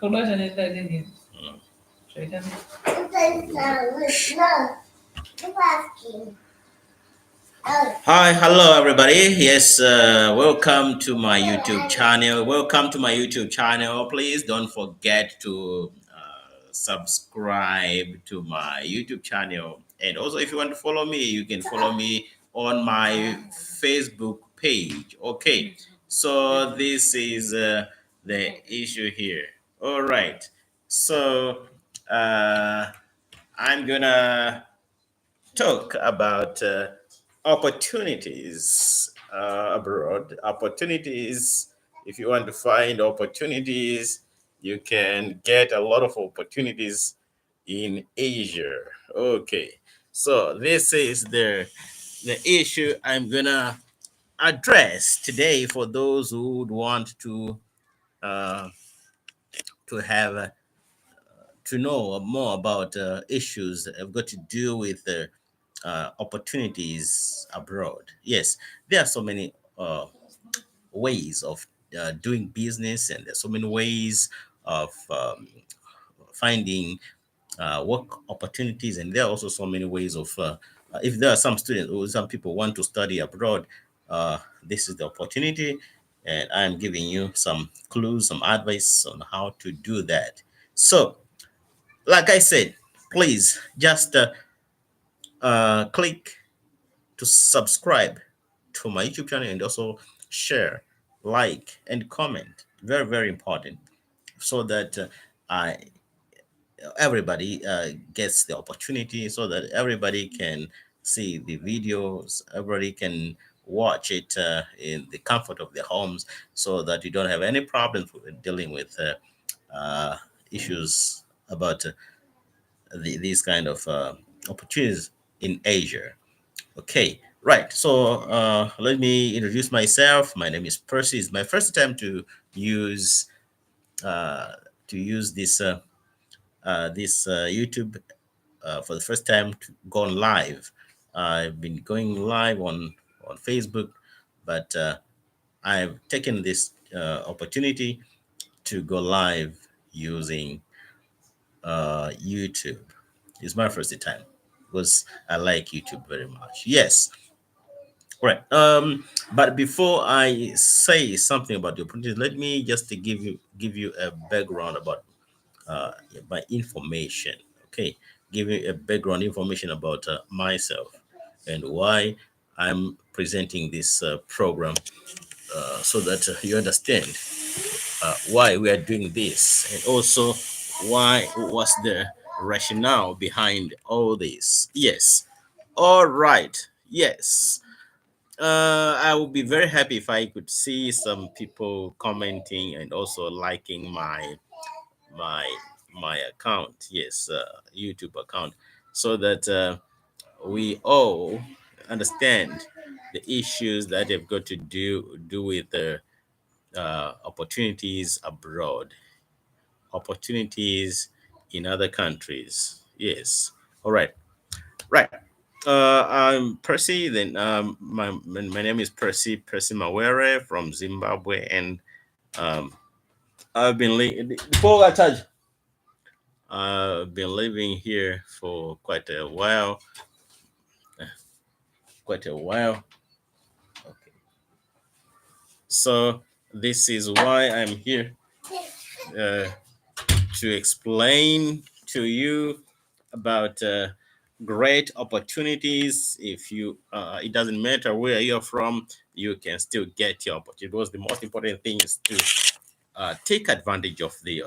Hi, hello everybody. Yes, welcome to my YouTube channel. Welcome to my YouTube channel. Please don't forget to subscribe to my YouTube channel. And also, if you want to follow me, you can follow me on my Facebook page. Okay, so this is the issue here. All right, so I'm gonna talk about opportunities abroad. Opportunities, if you want to find opportunities, you can get a lot of opportunities in Asia. Okay, so this is the issue I'm gonna address today for those who would want uh, to have to know more about issues that have got to do with opportunities abroad. Yes, there are so many ways of doing business, and there's so many ways of finding work opportunities, and there are also so many ways of if there are some students or some people want to study abroad, this is the opportunity, and I'm giving you some clues, some advice on how to do that. So, like I said, please just click to subscribe to my YouTube channel and also share, like, and comment. Very, very important, so that I everybody gets the opportunity, so that everybody can see the videos, everybody can watch it in the comfort of their homes, so that you don't have any problems with dealing with issues about these kind of opportunities in Asia. Okay, right. So let me introduce myself. My name is Percy. It's my first time use uh, to use this YouTube for the first time to go on live. I've been going live on Facebook, but I've taken this opportunity to go live using YouTube. It's my first time because I like YouTube very much. Yes, right. But before I say something about the opportunity, let me just to give you a background about my information. Okay, give you a background information about myself and why I'm presenting this program, so that you understand why we are doing this, and also why was the rationale behind all this. Yes. All right. Yes. I would be very happy if I could see some people commenting and also liking my my account. Yes, YouTube account, so that we all understand the issues that have got to do with opportunities abroad, opportunities in other countries. Yes. All right. Right. I'm Percy. Then my name is Percy Mawere from Zimbabwe, and um, I've been before I touch. I've been living here for quite a while. Quite a while. Okay. So this is why I'm here, uh, to explain to you about great opportunities. If you, it doesn't matter where you're from, you can still get your opportunity. Because the most important thing is to take advantage of the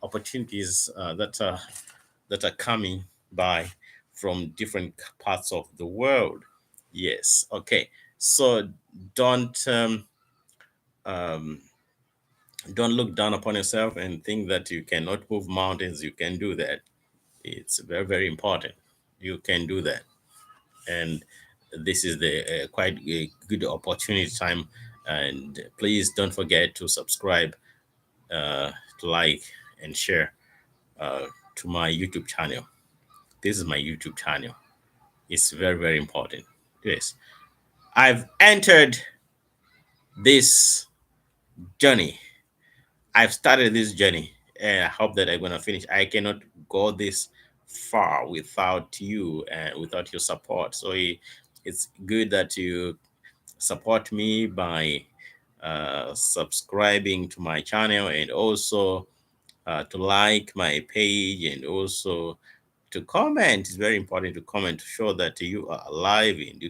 opportunities that are coming by from different parts of the world. Yes. Okay. So don't um, um, don't look down upon yourself and think that you cannot move mountains. You can do that. It's very, very important. You can do that, and this is the quite a good opportunity time. And please don't forget to subscribe, to like, and share to my YouTube channel. This is my YouTube channel. It's very, very important. Yes, I've entered this journey. I've started this journey and I hope that I'm gonna finish. I cannot go this far without you and without your support. So it's good that you support me by subscribing to my channel, and also to like my page, and also to comment. It's very important to comment to show that you are alive and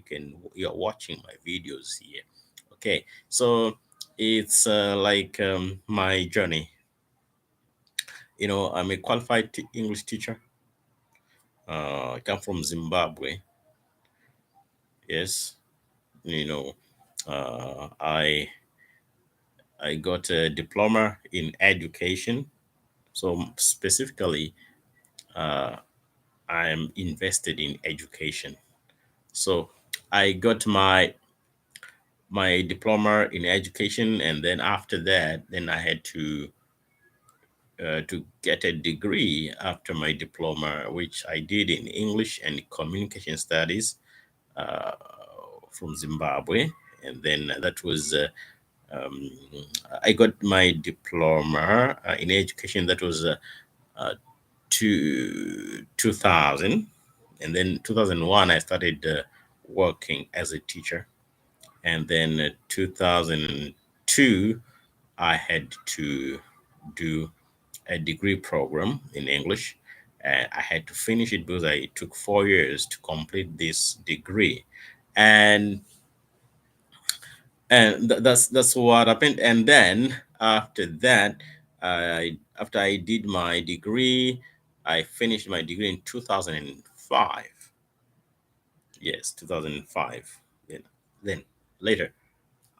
you're watching my videos here. Okay, so it's like my journey. I'm a qualified English teacher. I come from Zimbabwe. Yes, you know, I got a diploma in education. So specifically, uh, I'm invested in education. So I got my diploma in education, and then after that, then I had to get a degree after my diploma, which I did in English and Communication Studies uh, from Zimbabwe. And then that was um, I got my diploma in education. That was uh, 2000, and then 2001 I started working as a teacher, and then 2002 I had to do a degree program in English. I had to finish it because I took 4 years to complete this degree, and that's what happened. And then after that, after I did my degree, I finished my degree in 2005. Yes, 2005. Then later,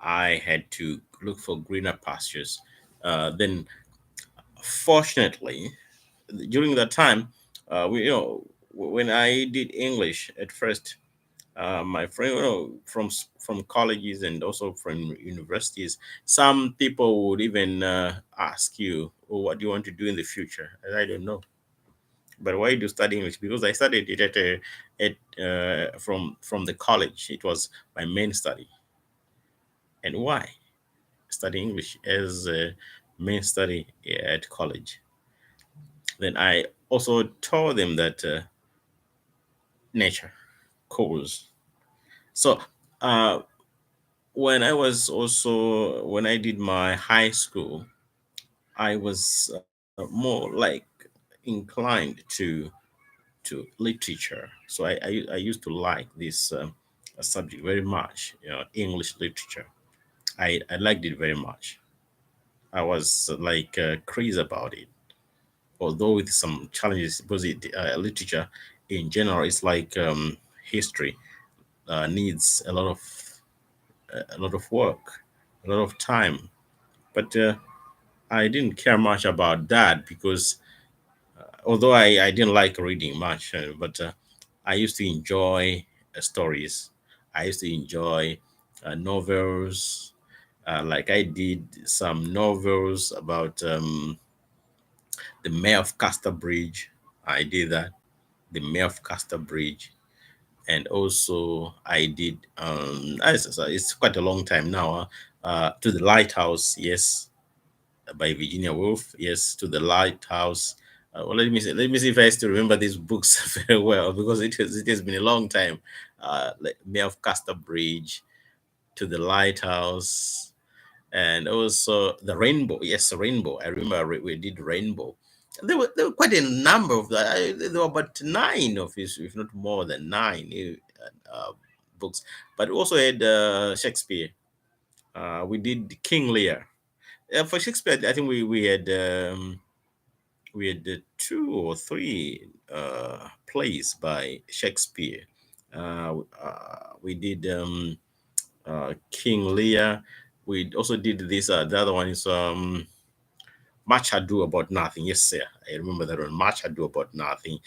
I had to look for greener pastures. Then, fortunately, during that time, when I did English at first, my friend, from colleges and also from universities, some people would even ask you, "Oh, what do you want to do in the future?" And I don't know. But why do you study English? Because I studied it from the college. It was my main study. And why study English as a main study at college? Then I also told them that nature calls. So uh, when I did my high school, I was more like inclined to literature. So I used to like this subject very much, English literature. I liked it very much. I was like crazy about it, although with some challenges, because literature in general is like history, needs a lot of work, a lot of time. But I didn't care much about that because although I didn't like reading much, but I used to enjoy stories. I used to enjoy novels. Like I did some novels about the Mayor of Castor Bridge. I did that, the Mayor of Castor Bridge. And also I did, it's quite a long time now, To the Lighthouse, yes, by Virginia Woolf. Yes, To the Lighthouse. Well, let me see if I still remember these books very well, because it has been a long time. Like Mayor of Castor Bridge, To the Lighthouse, and also the Rainbow. Yes, Rainbow. I remember we did Rainbow. There were quite a number of that. There were about nine of his, if not more than nine, books. But we also had Shakespeare. We did King Lear. For Shakespeare, I think we had two or three plays by Shakespeare. We did King Lear. We also did this. The other one is Much Ado About Nothing. Yes, sir. I remember that one. Much Ado About Nothing.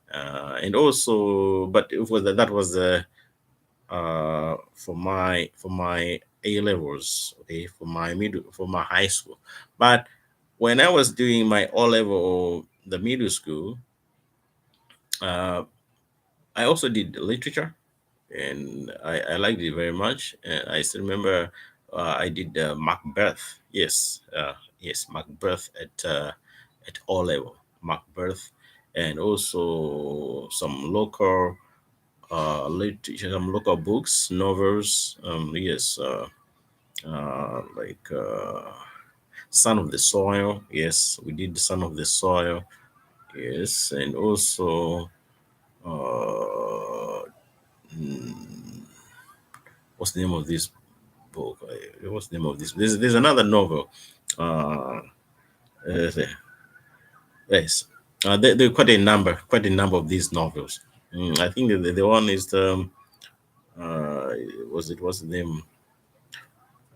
And also, but it was, that was for my A levels, okay, for my high school. But when I was doing my O level, the middle school, uh, I also did literature, and I liked it very much. And I still remember I did Macbeth. Yes, yes, Macbeth at O level, Macbeth, and also some local literature, some local books, novels. Yes, like Son of the Soil. Yes, we did Son of the Soil. Yes, and also uh, mm, what's the name of this book? What's the name of this? There's another novel. Uh, uh, yes, there are quite a number of these novels. I think the one is uh, what's the name?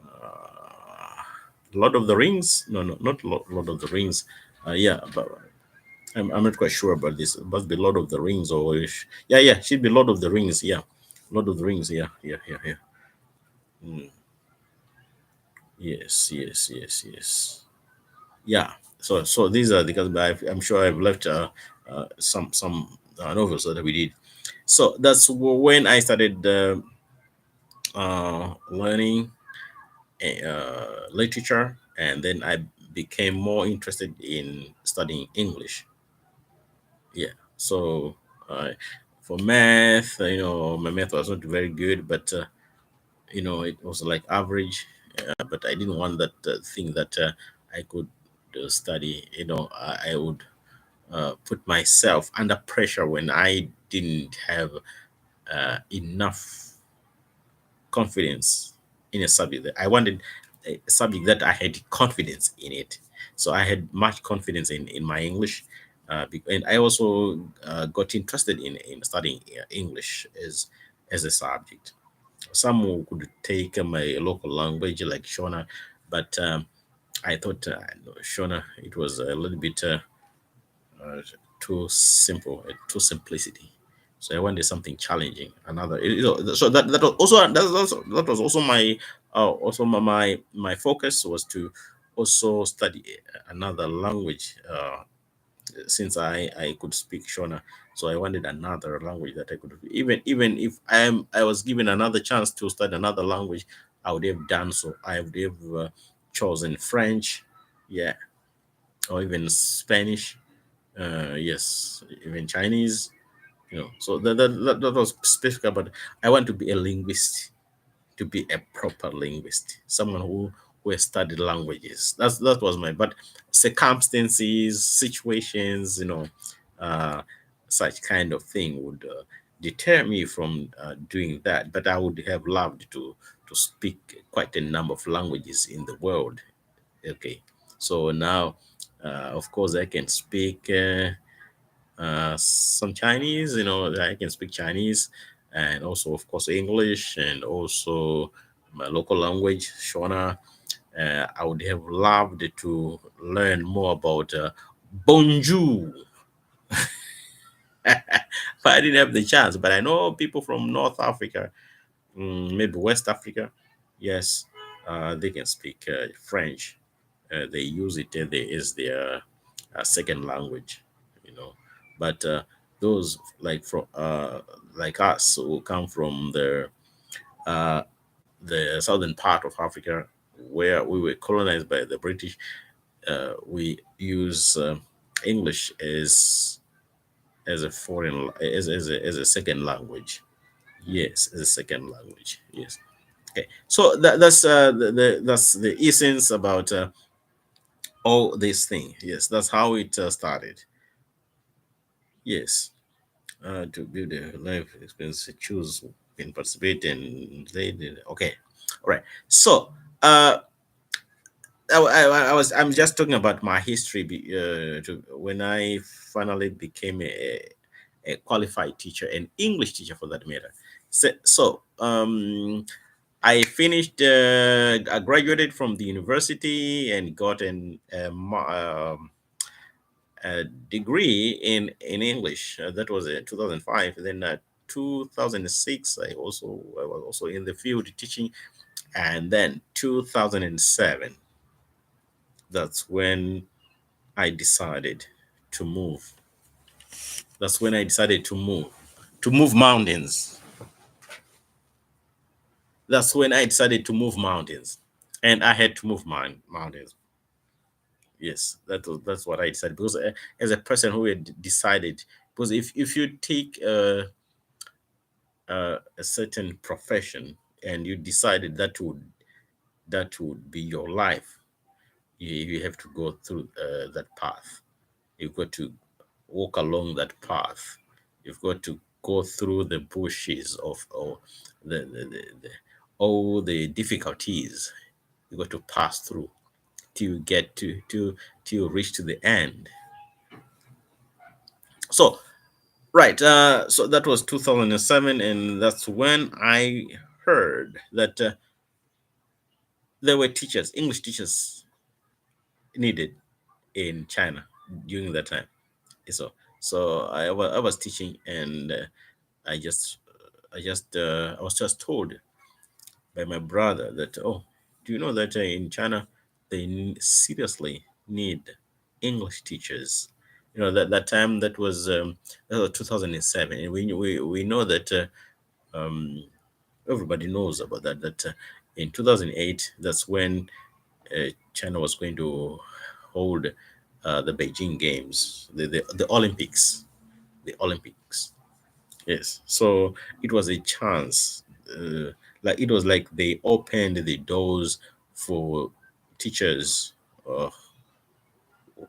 Uh, Lord of the Rings? No, no, not Lord of the Rings. Yeah, but I'm not quite sure about this. It must be Lord of the Rings yeah, yeah, should be Lord of the Rings. Yeah, Lord of the Rings. Yeah, yeah, yeah, yeah. Mm, yes, yes, yes, yes. Yeah. So these are because I'm sure I've left some novels that we did. So that's when I started learning literature, and then I became more interested in studying English. Yeah. So for math, my math was not very good, but it was like average. But I didn't want that thing that I could study. I would put myself under pressure when I didn't have enough confidence in a subject. I wanted a subject that I had confidence in it. So I had much confidence in my English. And I also got interested in studying English as a subject. Some who could take my local language like Shona, but I thought no, Shona, it was a little bit uh, too simple, too simplicity. So I wanted something challenging. So that was also that was also my focus was to also study another language. Since I could speak Shona, so I wanted another language that I could, even if I was given another chance to study another language, I would have done so. I would have chosen French, yeah, or even Spanish, yes, even Chinese. So that was specific about. I want to be a linguist, to be a proper linguist, someone who has studied languages. That was my, but circumstances, situations, uh, such kind of thing would deter me from doing that. But I would have loved to speak quite a number of languages in the world. Okay, so now, of course, I can speak. Some Chinese, I can speak Chinese, and also, of course, English, and also my local language, Shona. I would have loved to learn more about Bonjour, but I didn't have the chance. But I know people from North Africa, maybe West Africa, yes, they can speak French. They use it as their second language, you know. But those like us who come from uh, the southern part of Africa, where we were colonized by the British, we use English as a as a second language. Yes, as a second language. Yes. Okay. So that's the essence about all this thing. Yes, that's how it started. Yes. To build a life experience, choose and participate, and they did. Okay. All right. So I'm just talking about my history when I finally became a qualified teacher, an English teacher for that matter. So I finished, I graduated from the university and got a degree in English. That was 2005. Then 2006, I was also in the field teaching, and then 2007. That's when I decided to move. That's when I decided to move mountains. That's when I decided to move mountains, and I had to move mountains. Yes, that's what I decided, because as a person who had decided, because if you take a certain profession and you decided that would be your life, you have to go through that path. You've got to walk along that path. You've got to go through the bushes of the all the difficulties. You've got to pass through till you get to till you reach to the end. So right, so that was 2007, and that's when I heard that there were teachers, English teachers, needed in China during that time. So I was teaching, and I just I was just told by my brother that, oh, do you know that in China they seriously need English teachers. That time, that was 2007, and we know that everybody knows about that in 2008, that's when China was going to hold the Beijing Games, the Olympics, the Olympics. Yes, so it was a chance. Like it was like they opened the doors for teachers, uh,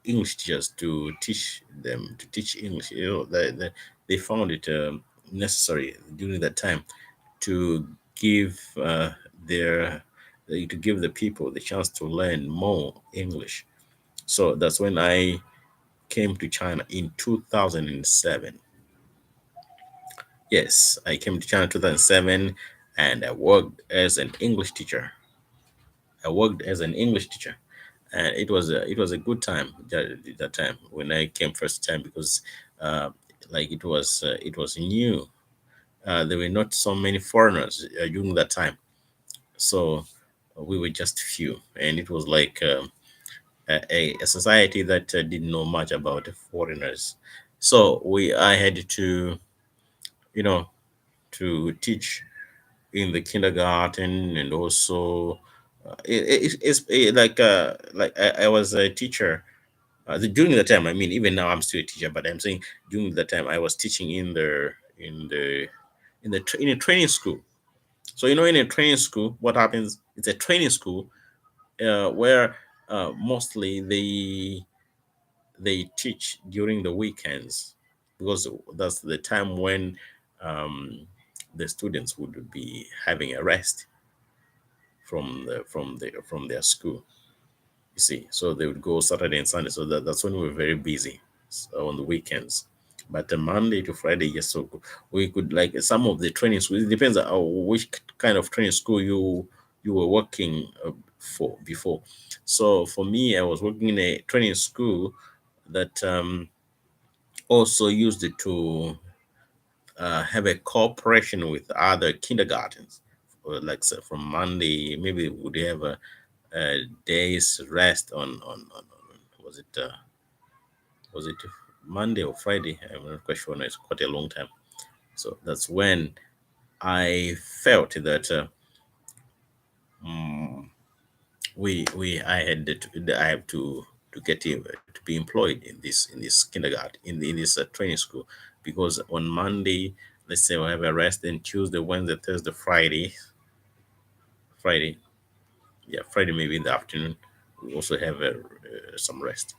English teachers, to teach them to teach English. They found it necessary during that time to give their to give the people the chance to learn more English. So that's when I came to China in 2007. Yes, I came to China 2007, and I worked as an English teacher. I worked as an English teacher, and it was a good time that time when I came first time, because uh, like it was new. There were not so many foreigners during that time, so we were just few, and it was like a society that didn't know much about foreigners. So I had to, you know to teach in the kindergarten, and also it's like I was a teacher during the time. I mean, even now I'm still a teacher, but I'm saying during the time I was teaching in a training school. So in a training school, what happens? It's a training school where mostly they teach during the weekends, because that's the time when um, the students would be having a rest from their school. You see, so they would go Saturday and Sunday. So that's when we were very busy, so on the weekends. But Monday to Friday, yes, so we could, like, some of the training schools. It depends on which kind of training school you were working for before. So for me, I was working in a training school that also used it to have a cooperation with other kindergartens. Like, say, from Monday, maybe would have a day's rest on was it Monday or Friday? I'm not quite sure. No, it's quite a long time. So that's when I felt that mm, we I have to get to be employed in this kindergarten, in this training school, because on Monday, let's say we have a rest, then Tuesday, Wednesday, Thursday, Friday, yeah, Friday maybe in the afternoon, we also have some rest.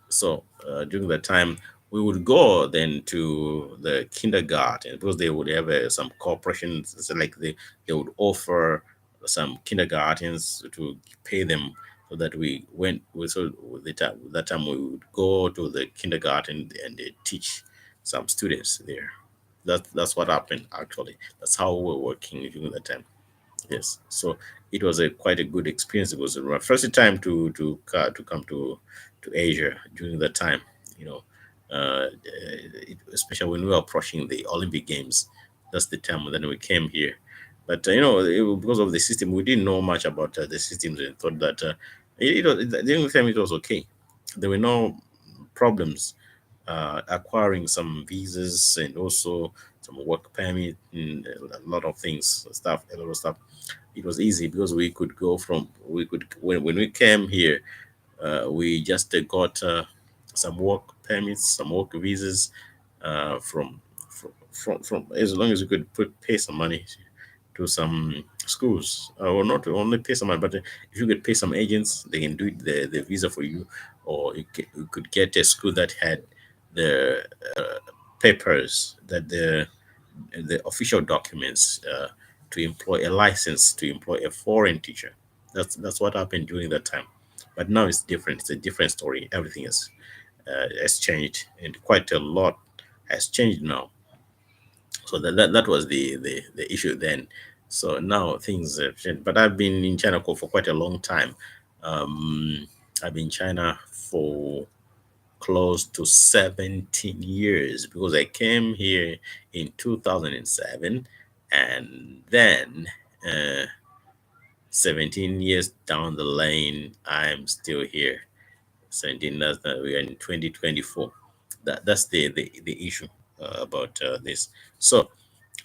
So during that time, we would go then to the kindergarten, because they would have some corporations. So like they would offer some kindergartens to pay them, so that we went. So that time we would go to the kindergarten and they teach some students there. That's what happened actually. That's how we were working during that time. Yes, so it was a quite a good experience. It was my first time to come to Asia during that time. You know, especially when we were approaching the Olympic Games. That's the time when then we came here. But because of the system, we didn't know much about the systems, and thought that during the time it was okay. There were no problems acquiring some visas, and also some work permit, and a lot of things, a lot of stuff. It was easy, because we could when we came here, We just got some work permits, some work visas from as long as you could pay some money to some schools, or not only pay some money, but if you could pay some agents, they can do the visa for you, or you could get a school that had the papers, that the official documents to employ a license to employ a foreign teacher. That's what happened during that time. But now it's different. It's a different story. Everything has changed, and quite a lot has changed now. So that was the issue then. So now things have changed. But I've been in China for quite a long time. Um, I've been in China for close to 17 years, because I came here in 2007, and then uh, 17 years down the lane, I'm still here. 17, we are in 2024. That's the issue about this. So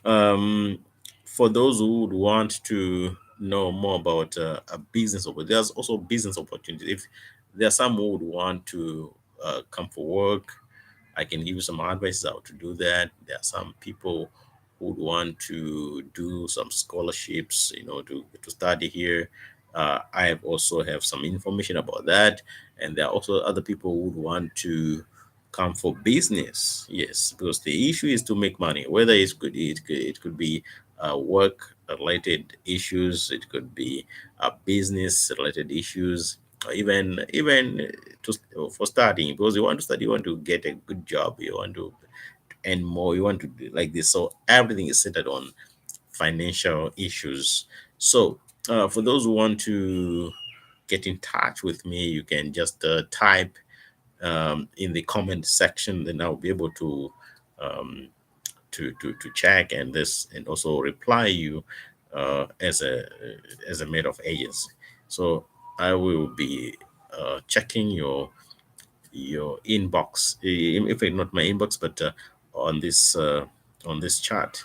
um, for those who would want to know more about a business opportunity, there's also business opportunities. If there are some who would want to come for work, I can give you some advice how to do that. There are some people who would want to do some scholarships, to study here. I have also have some information about that, and there are also other people who would want to come for business. Yes, because the issue is to make money. Whether it could be work related issues, it could be business related issues, or even for studying, because you want to study, you want to get a good job, you want to earn more, you want to do like this. So everything is centered on financial issues. So for those who want to get in touch with me, you can just type in the comment section, then I'll be able to um, to check and also reply you as a matter of agency. So I will be checking your inbox, if it's not my inbox, but on this chat,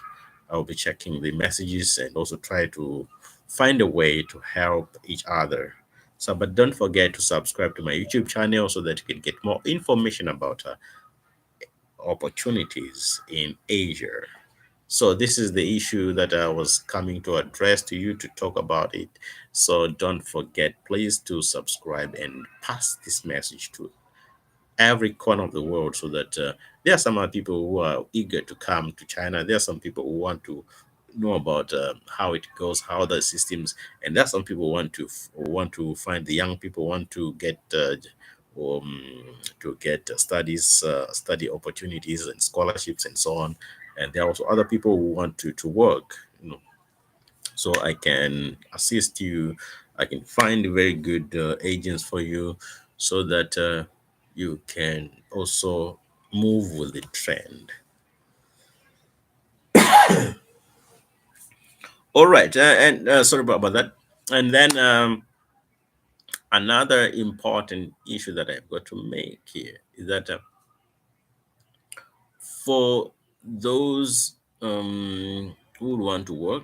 I'll be checking the messages and also try to find a way to help each other. So, but don't forget to subscribe to my YouTube channel so that you can get more information about opportunities in Asia. So this is the issue that I was coming to address to you, to talk about it. So don't forget, please, to subscribe and pass this message to every corner of the world, so that there are some other people who are eager to come to China. There are some people who want to know about how it goes, how the systems, and there are some people who want to find, the young people want to get study opportunities and scholarships and so on. And there are also other people who want to work, so I can assist you. I can find very good agents for you, so that you can also move with the trend. All right, and sorry about that. And then another important issue that I've got to make here is that for those who would want to work,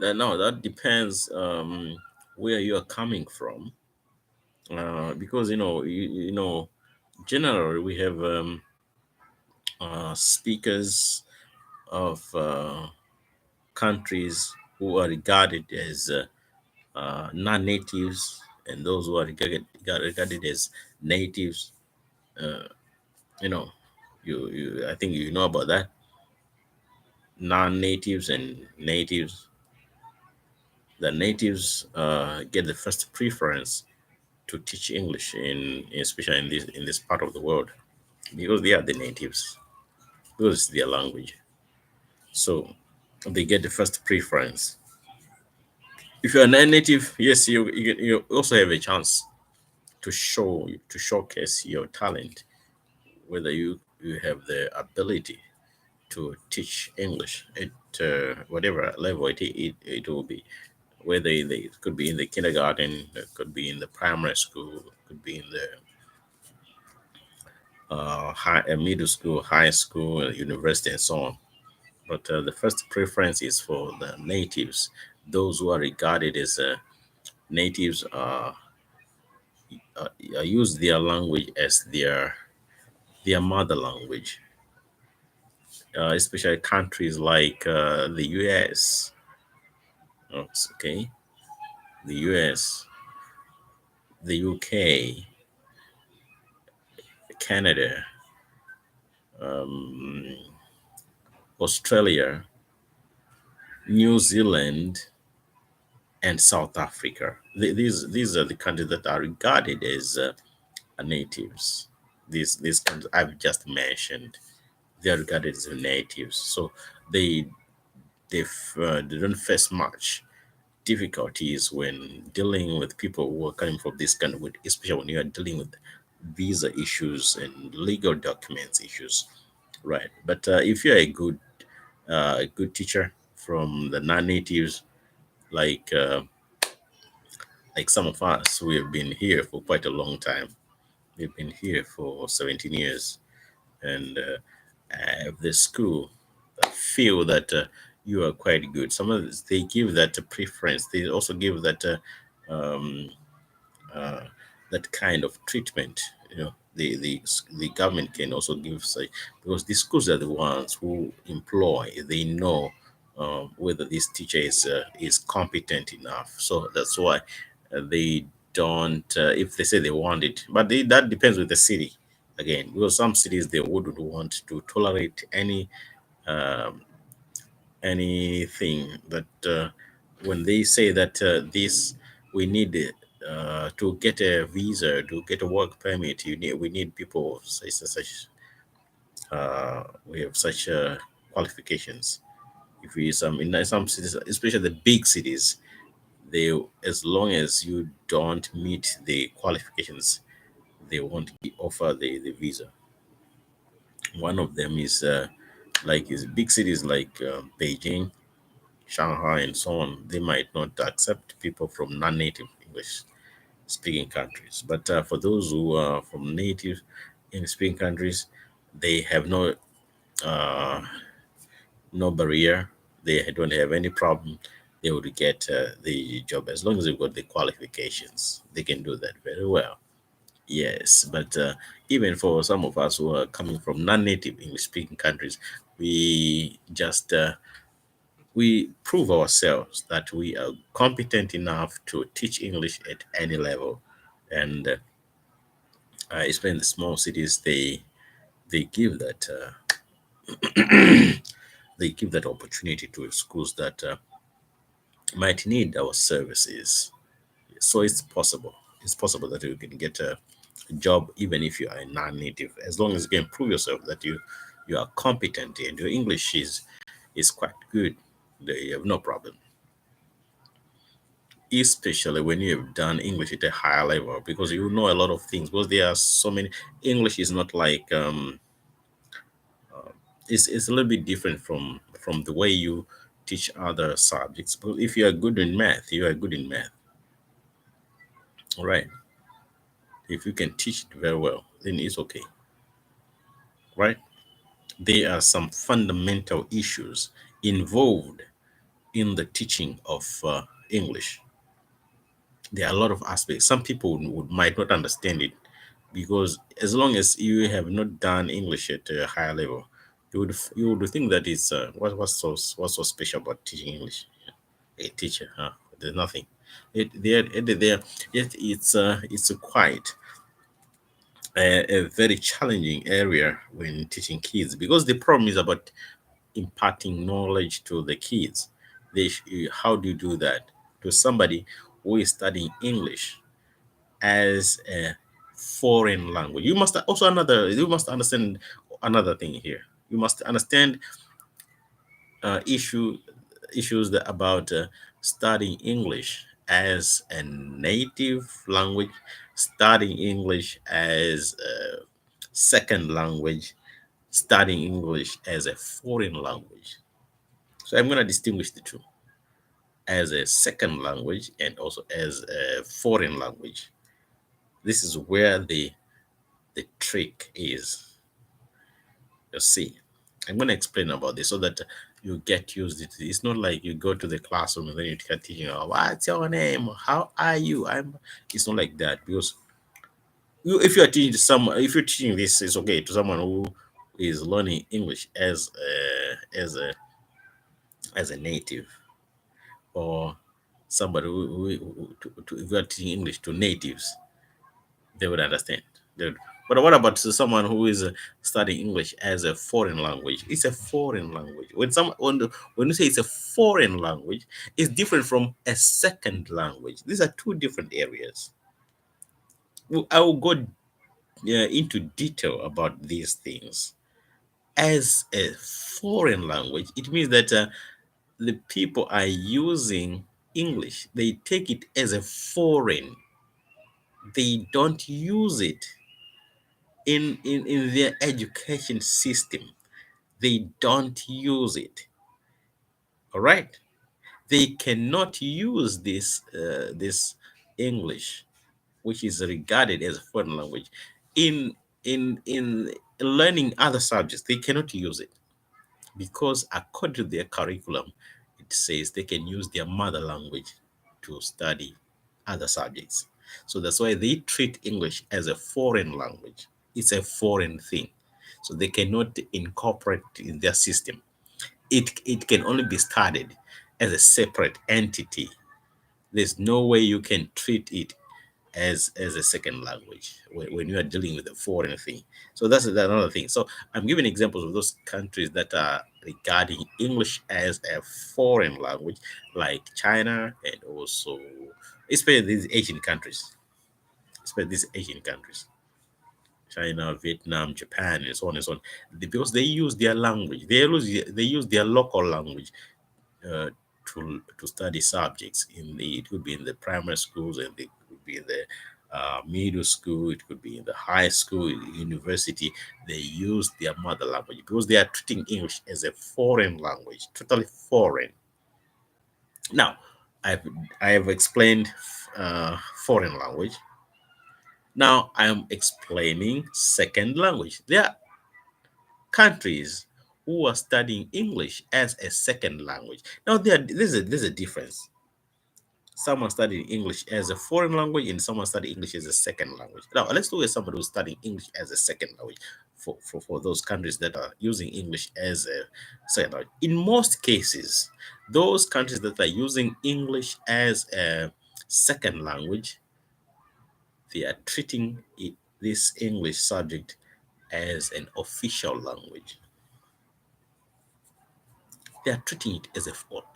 now that depends where you are coming from, because generally we have speakers of countries who are regarded as non-natives, and those who are regarded as natives. Uh, you know, I think you know about that. Non-natives and natives. The natives get the first preference to teach English especially in this part of the world, because they are the natives, because it's their language. So they get the first preference. If you're a native, yes, you also have a chance to showcase your talent, whether you have the ability to teach English at whatever level it will be, whether it could be in the kindergarten, it could be in the primary school, it could be in the middle school, high school, university, and so on. But the first preference is for the natives, those who are regarded as natives use their language as their mother language, especially countries like the US. Okay, the US, the UK, Canada, um, Australia, New Zealand, and South Africa. These are the countries that are regarded as natives. These countries I've just mentioned, they are regarded as natives. So they they don't face much difficulties when dealing with people who are coming from this kind of, especially when you are dealing with visa issues and legal documents issues, right? But if you're a good teacher from the non-natives, like uh, like some of us, we have been here for quite a long time. We've been here for 17 years, and the school feel that you are quite good. Some of this, they give that preference. They also give um, uh, that kind of treatment. You know, the government can also give such, because the schools are the ones who employ. They know whether this teacher is competent enough. So that's why they don't. If they say they want it, but that depends with the city. Again, because some cities they wouldn't want to tolerate um, anything that when they say that this we need to get a visa, to get a work permit, we need people of such we have such qualifications. If we some in some cities, especially the big cities, they, as long as you don't meet the qualifications, they won't offer the visa. One of them is big cities like Beijing, Shanghai, and so on. They might not accept people from non-native English speaking countries. But for those who are from native English speaking countries, they have uh, no barrier. They don't have any problem. They would get the job as long as they've got the qualifications. They can do that very well. Yes, but even for some of us who are coming from non-native English speaking countries, we just we prove ourselves that we are competent enough to teach English at any level. And especially in the small cities, they give that they give that opportunity to schools that might need our services. So it's possible. It's possible that you can get a job even if you are a non-native, as long as you can prove yourself that you are competent and your English is quite good. You have no problem, especially when you have done English at a higher level, because you know a lot of things. Because there are so many. English is not like it's a little bit different from the way you teach other subjects. But if you are good in math, you are good in math, right? If you can teach it very well, then it's okay, right? There are some fundamental issues involved in the teaching of English. There are a lot of aspects. Some people might not understand it, because as long as you have not done English at a higher level, you would think that it's what's so special about teaching English? A teacher, huh? There's nothing. There, yet it's a quite a very challenging area when teaching kids, because the problem is about imparting knowledge to the kids. How do you do that to somebody who is studying English as a foreign language? You must understand another thing here. You must understand uh, issue issues about studying English as a native language, studying English as a second language, studying English as a foreign language. So I'm going to distinguish the two, as a second language and also as a foreign language. This is where the trick is. You see, I'm going to explain about this so that you get used to it. It's not like you go to the classroom and then you start teaching, oh, what's your name? How are you? It's not like that, because if you are teaching to someone, if you're teaching this, it's okay to someone who is learning English as a native, or somebody if you are teaching English to natives, they would understand. They would. But what about someone who is studying English as a foreign language? It's a foreign language. When you say it's a foreign language, it's different from a second language. These are two different areas. I will go into detail about these things. As a foreign language, it means that the people are using English. They take it as a foreign. They don't use it in their education system. They don't use it. All right. They cannot use this English, which is regarded as a foreign language, in in learning other subjects. They cannot use it because according to their curriculum, it says they can use their mother language to study other subjects. So that's why they treat English as a foreign language. It's a foreign thing. So they cannot incorporate it in their system. It can only be studied as a separate entity. There's no way you can treat it as a second language when you are dealing with a foreign thing. So that's another thing. So I'm giving examples of those countries that are regarding English as a foreign language, like China, and also especially these Asian countries, especially these Asian countries, China, Vietnam, Japan, and so on and so on. Because they use their language, they use their local language uh, to study subjects. It could be in the primary schools, and it could be in the middle school, it could be in the high school, university. They use their mother language because they are treating English as a foreign language, totally foreign. Now, i've I've explained foreign language. Now I'm explaining second language. There are countries who are studying English as a second language. Now, there's a difference. Someone studying English as a foreign language and someone studying English as a second language. Now, let's look at somebody who's studying English as a second language for those countries that are using English as a second language. In most cases, those countries that are using English as a second language, they are treating this English subject as an official language. They are treating it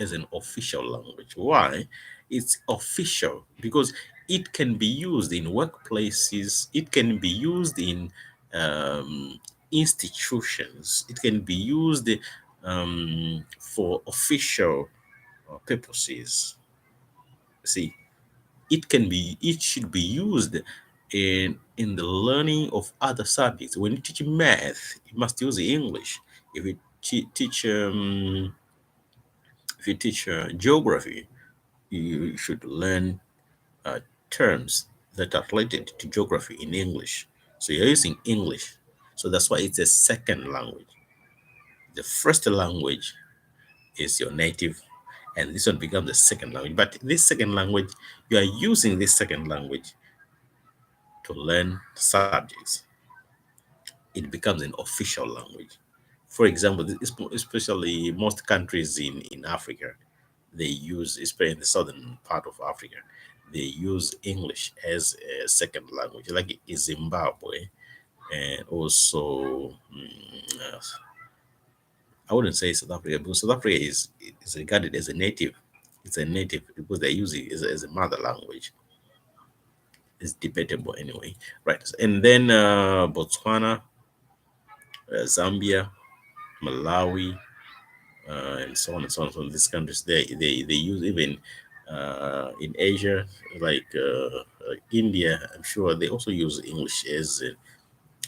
as an official language. Why? It's official because it can be used in workplaces, it can be used in um, institutions, it can be used for official purposes. See, it should be used in the learning of other subjects. When you teach math, you must use English. If you teach if you teach geography, you should learn uh, terms that are related to geography in English. So you're using English. So that's why it's a second language. The first language is your native, and this one becomes the second language. But this second language, you are using this second language to learn subjects. It becomes an official language. For example, especially most countries in Africa, they use, especially in the southern part of Africa, they use English as a second language, like in Zimbabwe, and also I wouldn't say South Africa, because South Africa is regarded as a native. It's a native because they use it as a mother language. It's debatable anyway, right? And then Botswana, Zambia, Malawi, and so on and so on. So these countries, they use even in Asia, like India. I'm sure they also use English as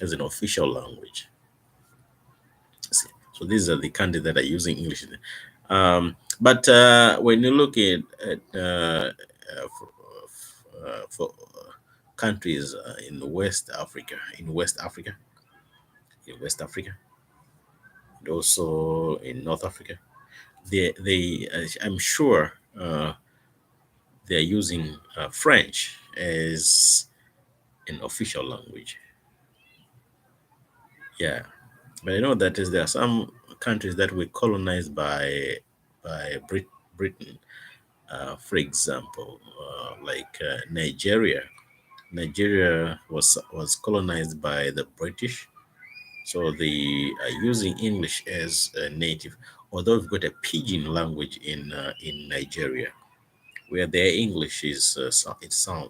an official language. See, so these are the countries that are using English. But when you look for countries in West Africa, and also in North Africa, I'm sure they're using French an official language. Yeah, but I know that is there are some countries that were colonized by Britain. For example, like Nigeria. Nigeria was colonized by the British, so they are using English as a native. Although we've got a pidgin language in Nigeria, where their English is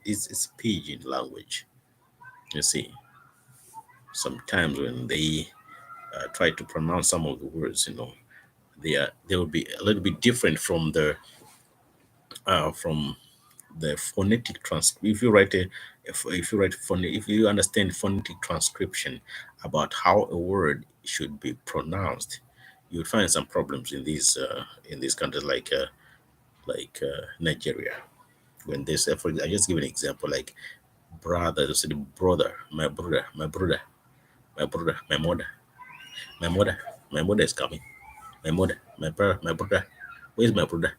it's pidgin language. You see, sometimes when they try to pronounce some of the words, they will be a little bit different from the phonetic if you write if you write if you understand phonetic transcription about how a word should be pronounced, you would find some problems in these countries like Nigeria. When they say, I just give an example, like brother, they say brother, my brother, my mother, my mother is coming, my mother, my brother, my brother, where's my brother?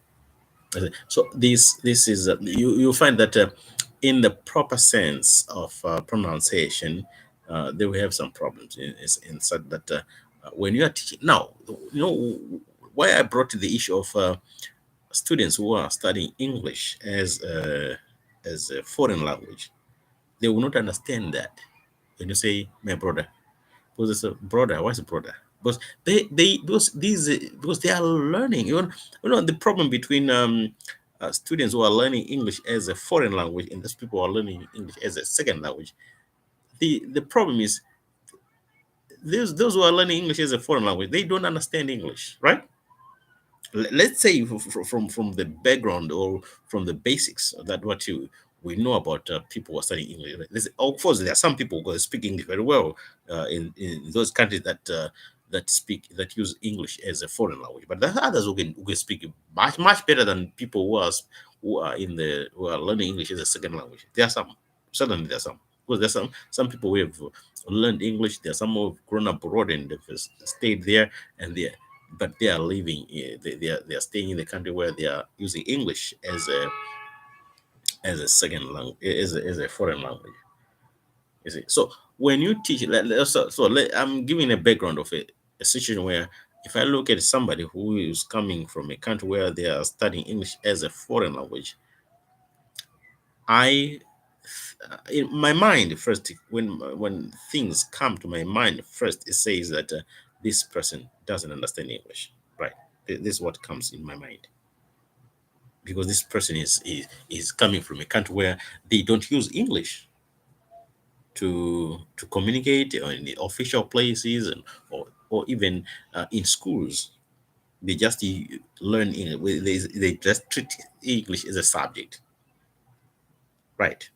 So this is you find that in the proper sense of pronunciation, they will have some problems in such that when you are teaching now, you know why I brought the issue of students who are studying English as a foreign language. They will not understand that when you say my brother. Because it's a brother. What's a brother? Because because they are learning. The problem between students who are learning English as a foreign language and those people who are learning English as a second language. The problem is those who are learning English as a foreign language, they don't understand English, right? Let's say from the background or from the basics that what you we know about people who are studying English. Right? Of course, there are some people who speak English very well in those countries that use English as a foreign language, but there are others who can speak much better than people who are learning English as a second language. There are some, certainly there are some. Because there's some people who have learned English. There are some who have grown up abroad and they've stayed there, and they are living they are staying in the country where they are using English as a second language, as a foreign language. You see, so when you teach I'm giving a background of a situation where if I look at somebody who is coming from a country where they are studying English as a foreign language, I in my mind first, when things come to my mind first, it says that this person doesn't understand English, right? This is what comes in my mind, because this person is coming from a country where they don't use English to communicate, or in the official places, or even in schools. They just learn English. They just treat English as a subject, right?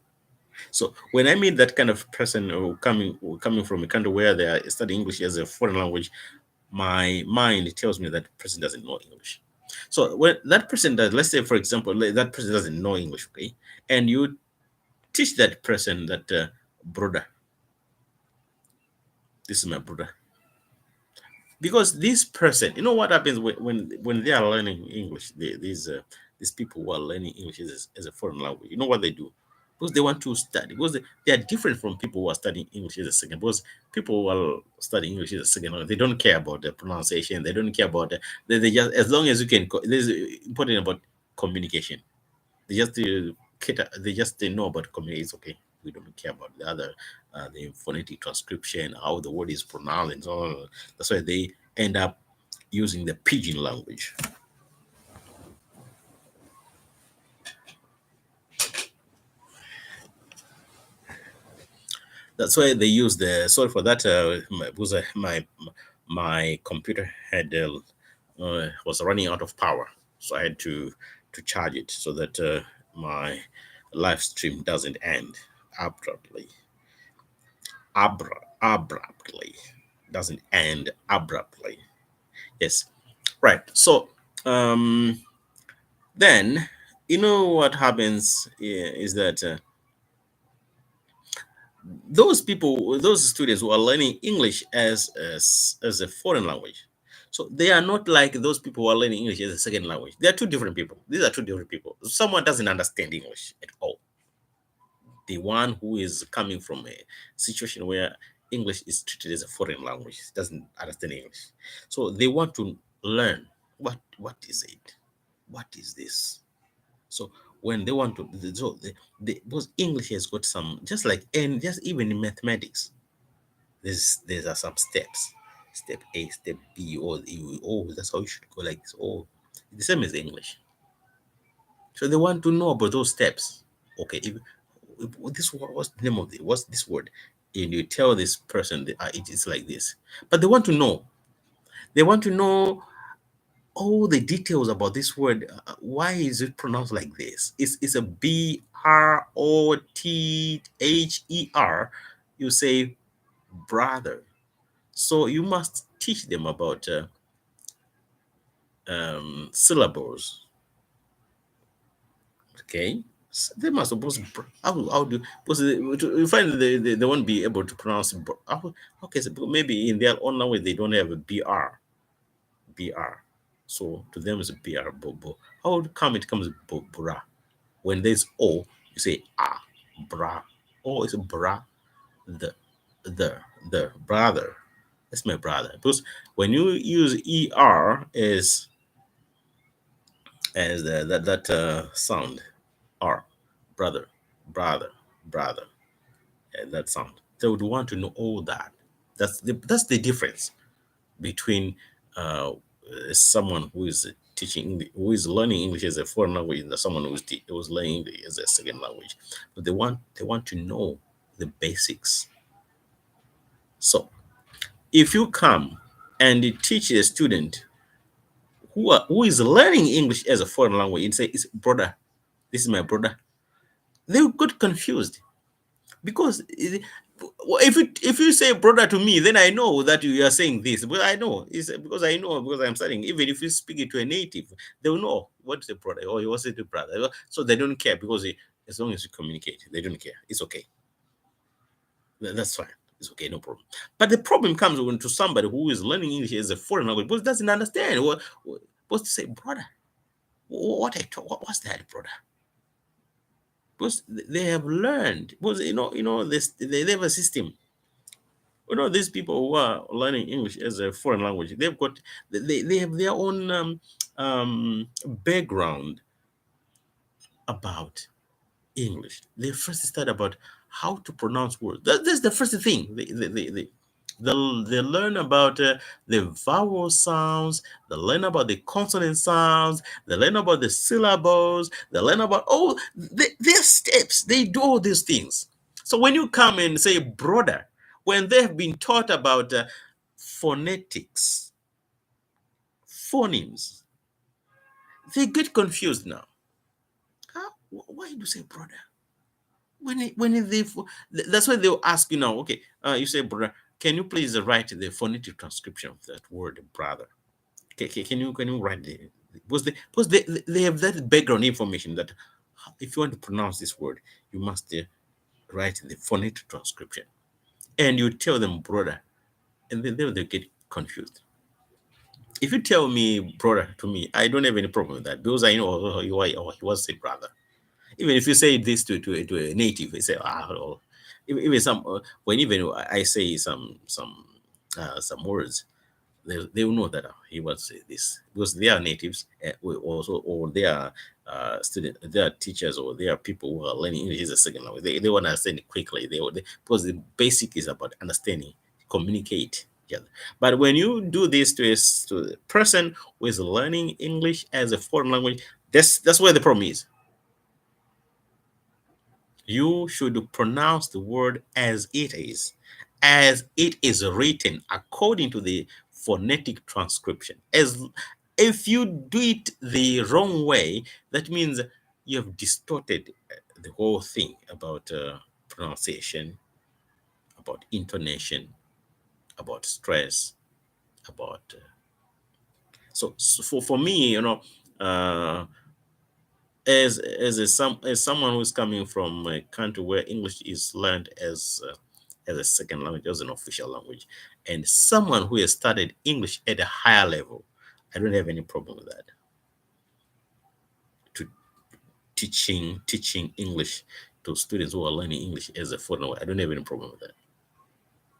So when I meet that kind of person who coming from a country where they are studying English as a foreign language, my mind tells me that person doesn't know English. So when that person does, let's say for example, that person doesn't know English, okay, and you teach that person that brother, this is my brother, because this person, you know what happens when they are learning English, these people who are learning English as a foreign language, you know what they do? Because they want to study, because they are different from people who are studying English as a second. Because people who are studying English as a second language, they don't care about the pronunciation, they don't care about they just, as long as you can this is important about communication. They just they just know about communication. It's okay. We don't care about the other, the phonetic transcription, how the word is pronounced, and so on. That's why they end up using the pidgin language. That's why they use the. Sorry for that. Because my computer had was running out of power, so I had to charge it so that my live stream doesn't end abruptly. Abruptly doesn't end abruptly. Yes, right. So then you know what happens is that those people, those students who are learning English as a foreign language, so they are not like those people who are learning English as a second language. They are two different people. These are two different people. Someone doesn't understand English at all. The one who is coming from a situation where English is treated as a foreign language, doesn't understand English. So they want to learn what is it? What is this? So when they want to, because English has got some, just like, and just even in mathematics, there are some steps. Step A, step B, or that's how you should go like this. Oh, the same as English. So they want to know about those steps. Okay, if this what's the name of it? What's this word? And you tell this person that it is like this. But they want to know. They want to know all the details about this word. Why is it pronounced like this? It's a Brother. You say brother. So you must teach them about syllables. Okay, so they must suppose how do because you find they won't be able to pronounce okay, so maybe in their own language they don't have a br, so to them it's a br how come it comes bra when there's o you say bra, oh it's a bra, the the the brother, that's my brother, because when you use as that sound r, brother, brother, brother, and that sound. They would want to know all that. That's the difference between someone who is who is learning English as a foreign language, and someone who's learning English as a second language. But they want to know the basics. So if you come and you teach a student who is learning English as a foreign language and say, "It's brother, this is my brother," they would get confused because if you say brother to me, then I know that you are saying this, but I know it's because I know, because I'm studying. Even if you speak it to a native, they will know what's a brother or what's a brother, so they don't care, because as long as you communicate, they don't care. It's okay. That's fine. It's okay, no problem. But the problem comes when to somebody who is learning English as a foreign language but doesn't understand what's to say brother. What's that, brother? Because they have learned, because this, they have a system. These people who are learning English as a foreign language, they have their own background about English. They first start about how to pronounce words. That's the first thing. They learn about the vowel sounds. They learn about the consonant sounds. They learn about the syllables. They learn about their steps. They do all these things. So when you come and say brother, when they have been taught about phonetics, phonemes, they get confused now. Huh? Why do you say brother? That's why they'll ask you now. Okay, you say brother. Can you please write the phonetic transcription of that word brother? Can you write because they have that background information that if you want to pronounce this word, you must write the phonetic transcription, and you tell them brother, and then they get confused. If you tell me brother to me, I don't have any problem with that, because I know he was say brother. Even if you say this to a native, they say oh. Even some when even I say some words, they will know that he was say this, because they are natives, also, or they are they are teachers, or they are people who are learning English as a second language. They want to understand it quickly. Because the basic is about understanding, communicate. Yeah. But when you do this to the person who is learning English as a foreign language, that's where the problem is. You should pronounce the word as it is written according to the phonetic transcription. As if you do it the wrong way, that means you have distorted the whole thing about pronunciation, about intonation, about stress, about so for me, uh, as someone who's coming from a country where English is learned as a second language, as an official language, and someone who has studied English at a higher level, I don't have any problem with that. To teaching English to students who are learning English as a foreign language. I don't have any problem with that.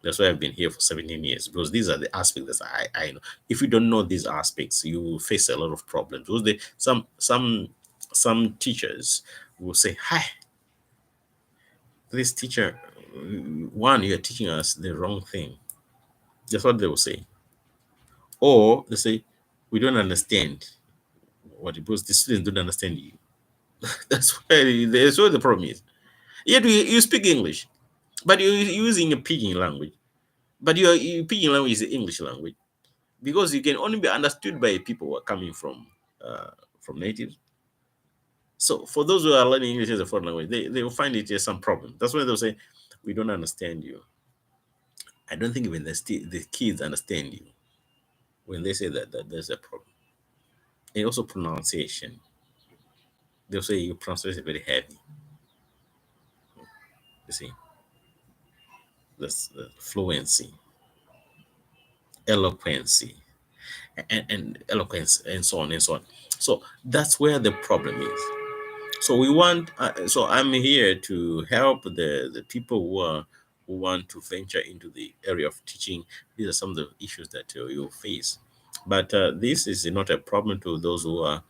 That's why I've been here for 17 years, because these are the aspects that I know. If you don't know these aspects, you will face a lot of problems. Because some teachers will say, "Hi, this teacher, one, you're teaching us the wrong thing." That's what they will say. Or they say, "We don't understand what it was. The students don't understand you." That's where the problem is. Yet you speak English, but you're using a pidgin language. But your pidgin language is the English language, because you can only be understood by people who are coming from natives. So for those who are learning English as a foreign language, they will find it as some problem. That's why they'll say, "We don't understand you." I don't think even the kids understand you when they say that there's a problem. And also pronunciation. They'll say your pronunciation is very heavy. You see, that's the fluency, eloquency, and eloquence, and so on and so on. So that's where the problem is. So we want. So I'm here to help the people who want to venture into the area of teaching. These are some of the issues that you face, but this is not a problem to those who are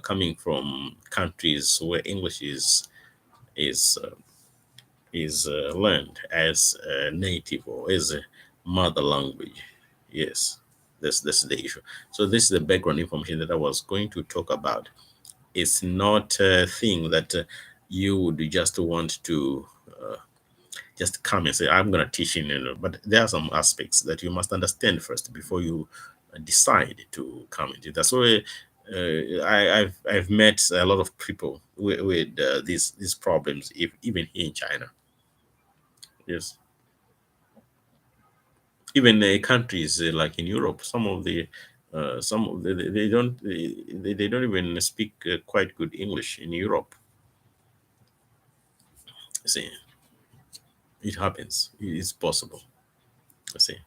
coming from countries where English is uh, is learned as a native or as a mother language. Yes, that's the issue. So this is the background information that I was going to talk about. It's not a thing that you would just want to just come and say, "I'm going to teach you." But there are some aspects that you must understand first before you decide to come into. That's why I've met a lot of people with these problems, even here in China. Yes, even countries like in Europe, some of they don't even speak quite good English in Europe. See, it happens. It's possible. See,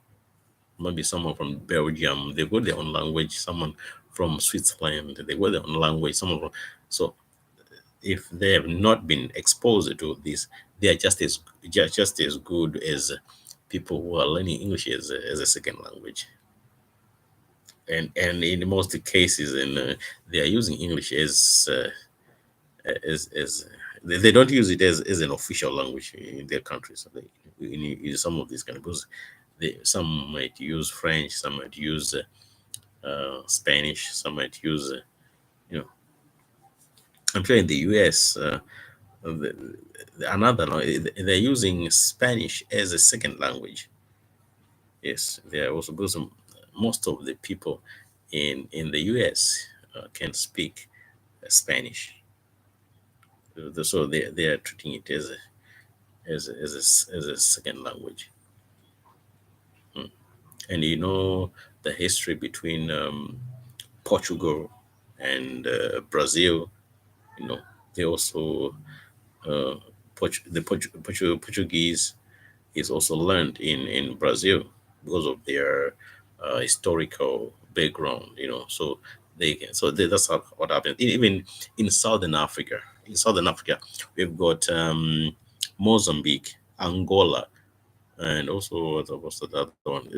maybe someone from Belgium, they got their own language. Someone from Switzerland, they got their own language. So if they have not been exposed to this, they are just as good as people who are learning English as a second language. And in most cases, and they are using English as they don't use it as an official language in their countries. In some of these countries, some might use French, some might use Spanish, some might use, you know, I'm sure in the US, the, they're using Spanish as a second language. Yes, they are also, because most of the people in the US can speak Spanish. So they are treating it as a second language. Mm. And the history between Portugal and Brazil. You know, they also uh, Portuguese is also learned in Brazil because of their historical background. So that's what happened. Even in Southern Africa. In Southern Africa, we've got Mozambique, Angola, and also what's the other one?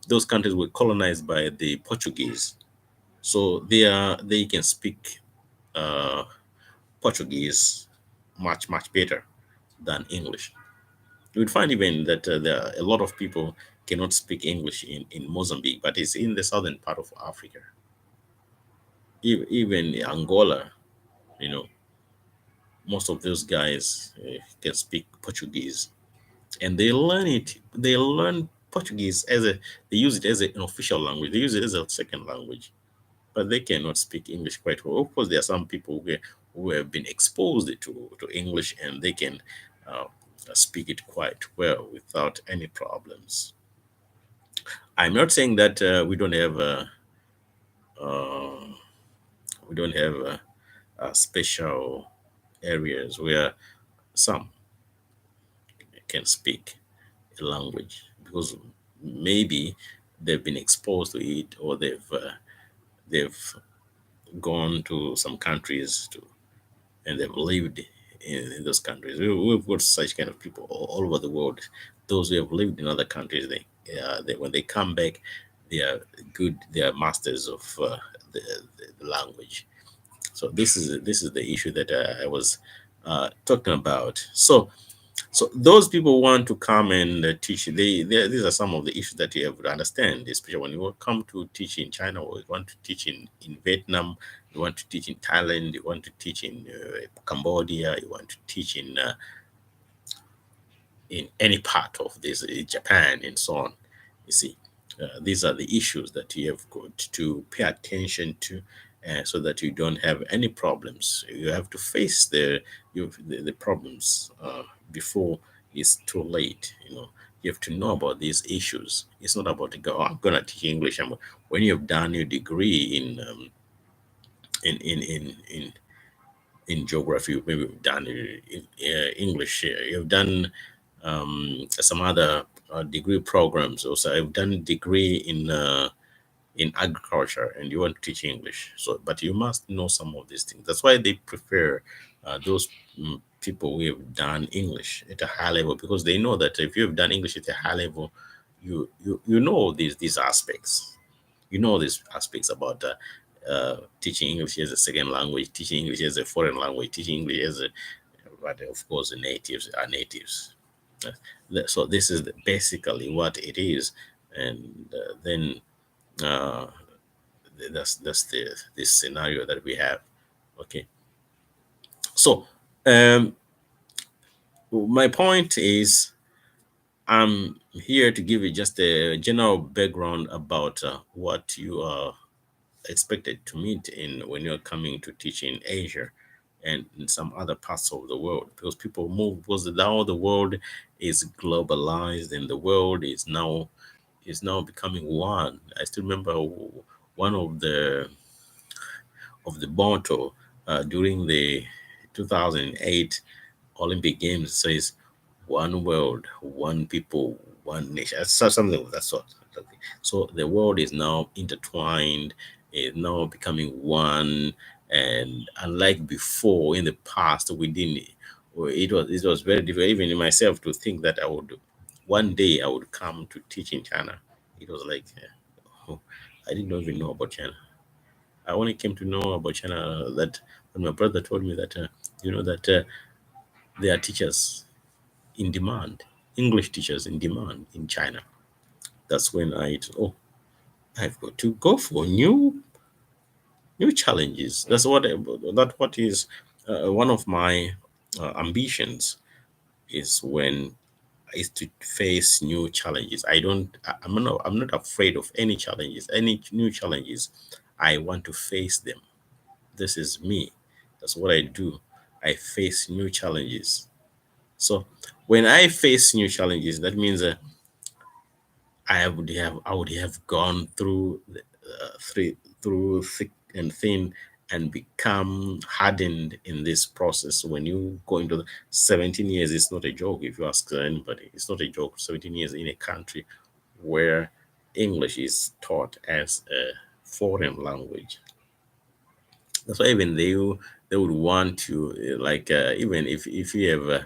Those countries were colonized by the Portuguese, so they can speak uh, Portuguese much better than English. You would find even that there are a lot of people cannot speak English in Mozambique, but it's in the southern part of Africa. Even Angola, you know, most of those guys can speak Portuguese, and they learn it. They learn Portuguese they use it as an official language. They use it as a second language, but they cannot speak English quite well. Of course, there are some people who have been exposed to English, and they can uh, speak it quite well without any problems. I'm not saying that uh, we don't have special areas where some can speak a language, because maybe they've been exposed to it, or they've gone to some countries and they've lived in those countries. We've got such kind of people all over the world. Those who have lived in other countries, they when they come back, they are good. They are masters of the language. So this is the issue that I was talking about. So those people want to come and teach. These are some of the issues that you have to understand, especially when you come to teach in China, or you want to teach in Vietnam, you want to teach in Thailand, you want to teach in Cambodia, you want to teach in any part of this, Japan and so on. You see, these are the issues that you have got to pay attention to, so that you don't have any problems. You have to face the problems before it's too late. You have to know about these issues. It's not about to go, "Oh, I'm gonna teach English." When you've done your degree in in in in in geography, maybe you've done English, you've done some other degree programs. Also, I've done a degree in agriculture, and you want to teach English. So, but you must know some of these things. That's why they prefer those people who have done English at a high level, because they know that if you have done English at a high level, you know these aspects. You know these aspects about teaching English as a second language, teaching English as a foreign language, teaching English as a, but of course the natives are natives. So this is basically what it is, and then uh, that's the this scenario that we have. Okay, so um, my point is, I'm here to give you just a general background about what you are expected to meet in when you're coming to teach in Asia and in some other parts of the world, because people move, because now the world is globalized and the world is now becoming one. I still remember one of the motto during the 2008 Olympic Games says, "One world, one people, one nation." Something of that sort. Okay. So the world is now intertwined, is now becoming one, and unlike before in the past, we didn't. Well, it was very difficult, even in myself, to think that I would one day I would come to teach in China. It was like, oh, I didn't even know about China. I only came to know about China that when my brother told me that, there are teachers in demand, English teachers in demand in China. That's when oh, I've got to go for new challenges. What is one of my ambitions is when is to face new challenges. I'm not afraid of any challenges, any new challenges. I want to face them. This is me. That's what I do. I face new challenges. So when I face new challenges, that means I would have gone through thick and thin and become hardened in this process. When you go into 17 years, it's not a joke. If you ask anybody, it's not a joke. 17 years in a country where English is taught as a foreign language. That's why even they would want to like, even if you have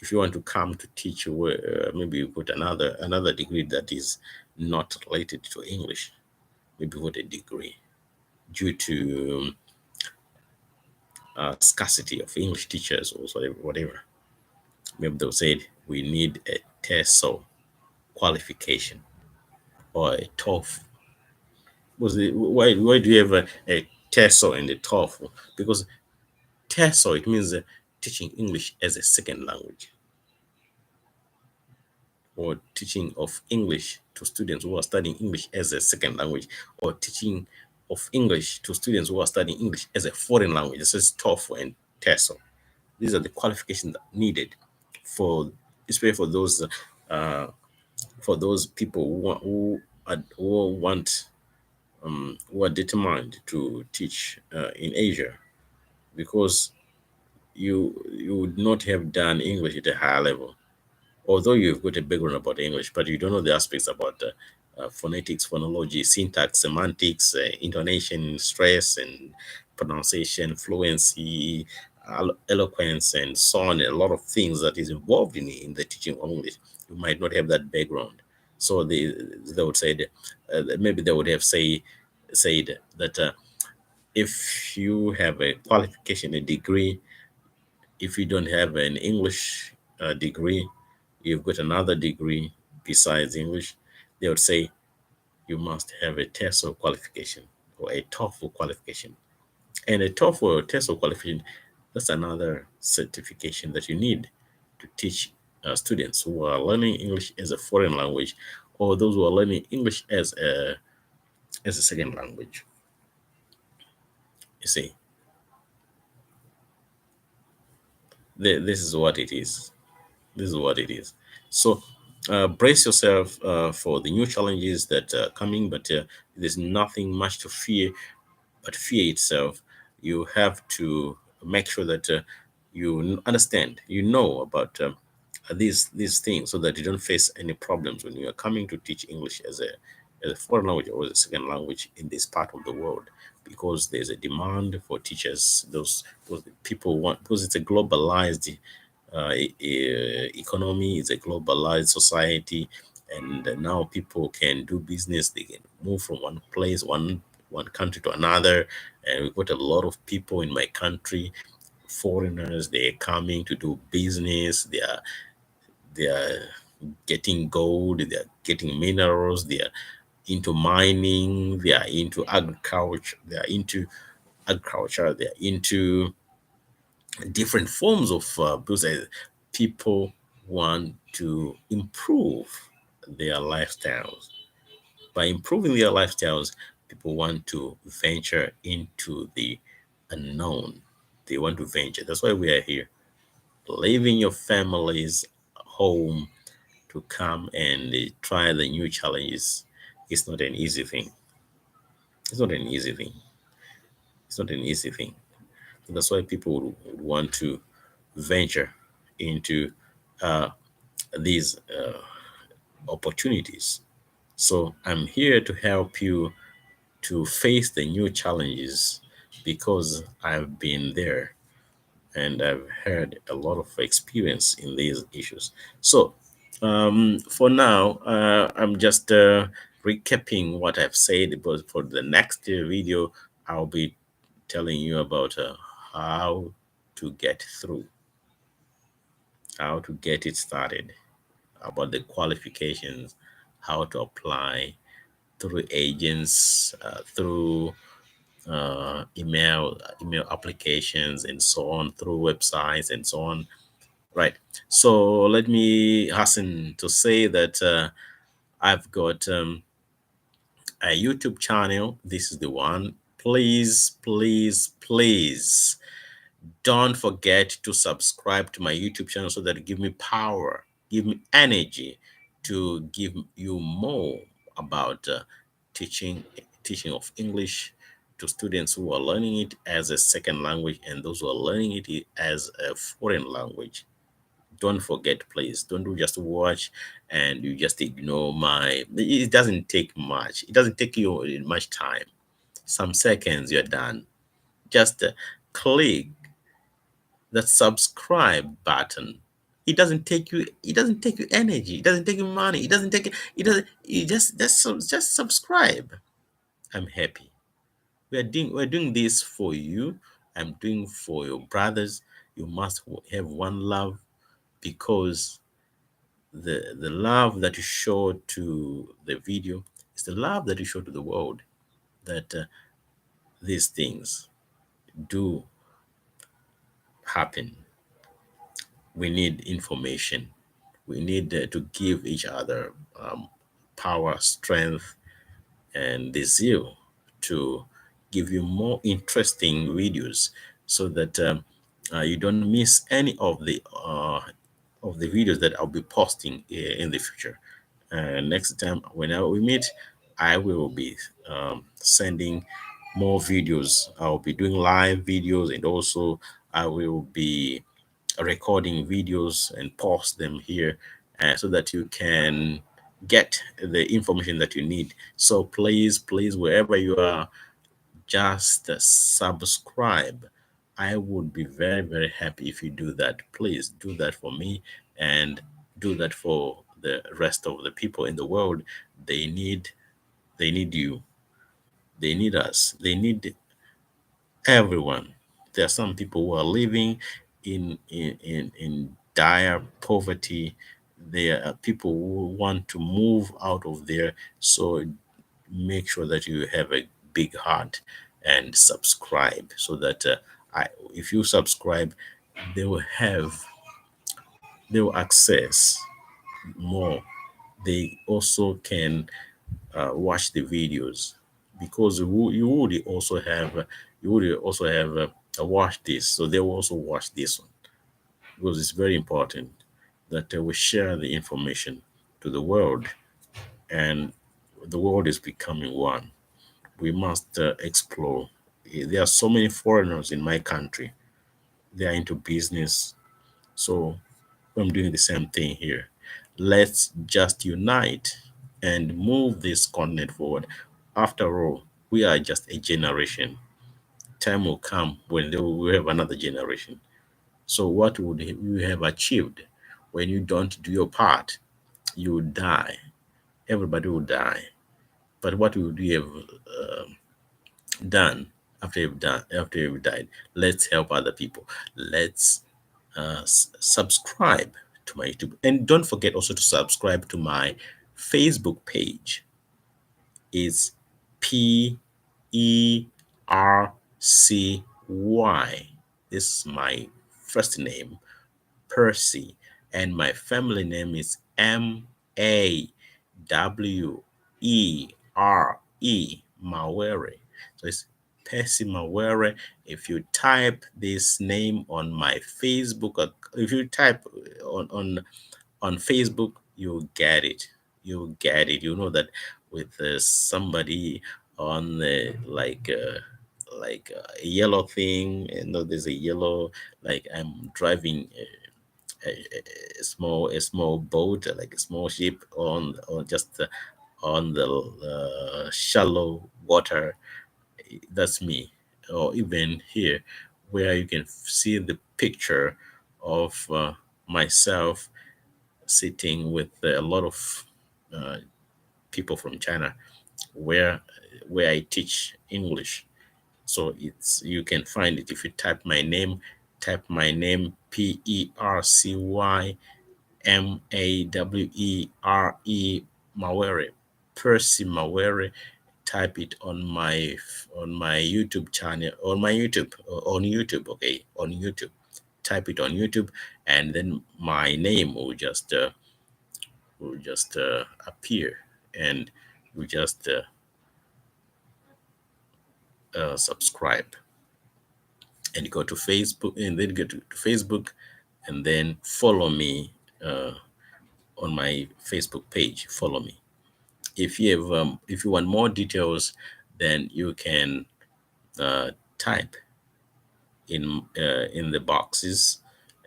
if you want to come to teach, maybe you put another degree that is not related to English, maybe put a degree due to scarcity of English teachers or whatever. Maybe they'll say we need a TESOL qualification or a TOEFL. Why do you have a TESOL and a TOEFL? Because TESOL, it means teaching English as a second language, or teaching of English to students who are studying English as a second language, or teaching of English to students who are studying English as a foreign language. This is TOEFL and TESOL. These are the qualifications needed for, especially uh, for those people who are determined to teach in Asia, because you would not have done English at a higher level, although you've got a background about English, but you don't know the aspects about phonetics, phonology, syntax, semantics, intonation, stress, and pronunciation, fluency, eloquence and so on, and a lot of things that is involved in the teaching of English. You might not have that background, so they would say that, maybe they would have said that if you have a qualification, a degree, if you don't have an English degree, you've got another degree besides English, they would say you must have a TESOL qualification or a TOEFL qualification. And a TOEFL or TESOL qualification, that's another certification that you need to teach students who are learning English as a foreign language, or those who are learning English as a second language. You see, this is what it is. This is what it is. So brace yourself for the new challenges that are coming, but there's nothing much to fear but fear itself. You have to make sure that you understand, you know about these things, so that you don't face any problems when you are coming to teach English as a foreign language or as a second language in this part of the world, because there's a demand for teachers. Those people want, because it's a globalized economy, it's a globalized society, and now people can do business. They can move from one place, one country to another, and we've got a lot of people in my country, foreigners. They're coming to do business. They are getting gold. They are getting minerals. They are into mining. They are into agriculture. They are into agriculture. They are into different forms of because people want to improve their lifestyles. By improving their lifestyles, people want to venture into the unknown. They want to venture. That's why we are here, leaving your families home to come and try the new challenges. It's not an easy thing. It's not an easy thing. It's not an easy thing. That's why people would want to venture into uh, these opportunities. So I'm here to help you to face the new challenges, because I've been there and I've had a lot of experience in these issues. So for now, I'm just recapping what I've said, but for the next video, I'll be telling you about how to get through, how to get it started, about the qualifications, how to apply through agents, through email applications, and so on, through websites and so on. Right. So let me hasten to say that I've got a YouTube channel. This is the one. Please, please, please don't forget to subscribe to my YouTube channel, so that it give me power, give me energy to give you more about teaching teaching of English to students who are learning it as a second language, and those who are learning it as a foreign language. Don't forget, please. Don't do just watch and you just ignore my. It doesn't take much. It doesn't take you much time. Some seconds, you're done. Just click that subscribe button. It doesn't take you. It doesn't take you energy. It doesn't take you money. It doesn't take. It doesn't. You just subscribe. I'm happy. We're doing this for you. I'm doing for your brothers. You must have one love, because the love that you show to the video is the love that you show to the world, that these things do happen. We need information. We need to give each other power, strength, and the zeal to give you more interesting videos, so that you don't miss any of the videos that I'll be posting in the future. Next time, whenever we meet, I will be sending more videos. I'll be doing live videos, and also I will be recording videos and post them here, so that you can get the information that you need. So please, please, wherever you are, just subscribe. I would be very, very happy if you do that. Please do that for me and do that for the rest of the people in the world. They need they need you. They need us. They need everyone. There are some people who are living in dire poverty. There are people who want to move out of there. So make sure that you have a big heart and subscribe so that if you subscribe, they will have they will access more. They also can watch the videos because you would also have watch this, so they will also watch this one because it's very important that we share the information to the world, and the world is becoming one. We must explore. There are so many foreigners in my country. They are into business, so I'm doing the same thing here. Let's just unite and move this continent forward. After all, we are just a generation. Time will come when they will have another generation. So, what would you have achieved when you don't do your part? You will die. Everybody will die. But what would you have done after you've died? Let's help other people. Let's subscribe to my YouTube. And don't forget also to subscribe to my Facebook page. It's Percy. This is my first name, Percy, and my family name is Mawere, Mawere. So it's Percy Mawere. If you type this name on my Facebook, if you type on Facebook, you'll get it. You'll get it. You know that with somebody on a yellow thing, there's a yellow, like I'm driving a small boat, like a small ship on just on the shallow water. That's me. Or even here, where you can see the picture of myself sitting with a lot of uh, people from China, where where I teach English. So it's you can find it if you type my name, Permawere, Mawere, Percy Mawere. Type it on my YouTube channel, on YouTube, okay, on YouTube. Type it on YouTube, and then my name will just appear, and you just subscribe, and go to Facebook, and then go to Facebook, and then follow me uh, on my Facebook page. Follow me. If you want more details, then you can type in the boxes,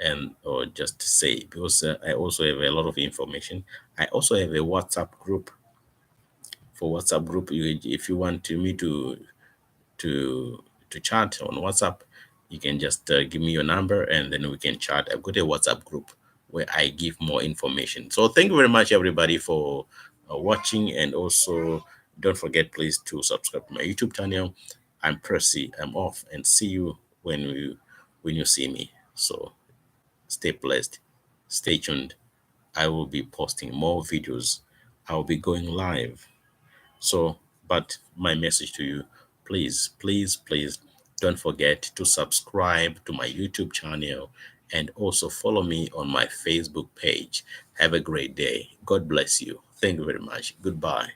and or just say, because I also have a lot of information. I also have a WhatsApp group. For WhatsApp group, if you want to me to to chat on WhatsApp, you can just give me your number, and then we can chat. I've got a WhatsApp group where I give more information. So thank you very much, everybody, for watching, and also don't forget, please, to subscribe to my YouTube channel. I'm Percy. I'm off, and see you when you see me. So stay blessed, stay tuned. I will be posting more videos. I will be going live. So, but my message to you, please, please, please don't forget to subscribe to my YouTube channel, and also follow me on my Facebook page. Have a great day. God bless you. Thank you very much. Goodbye.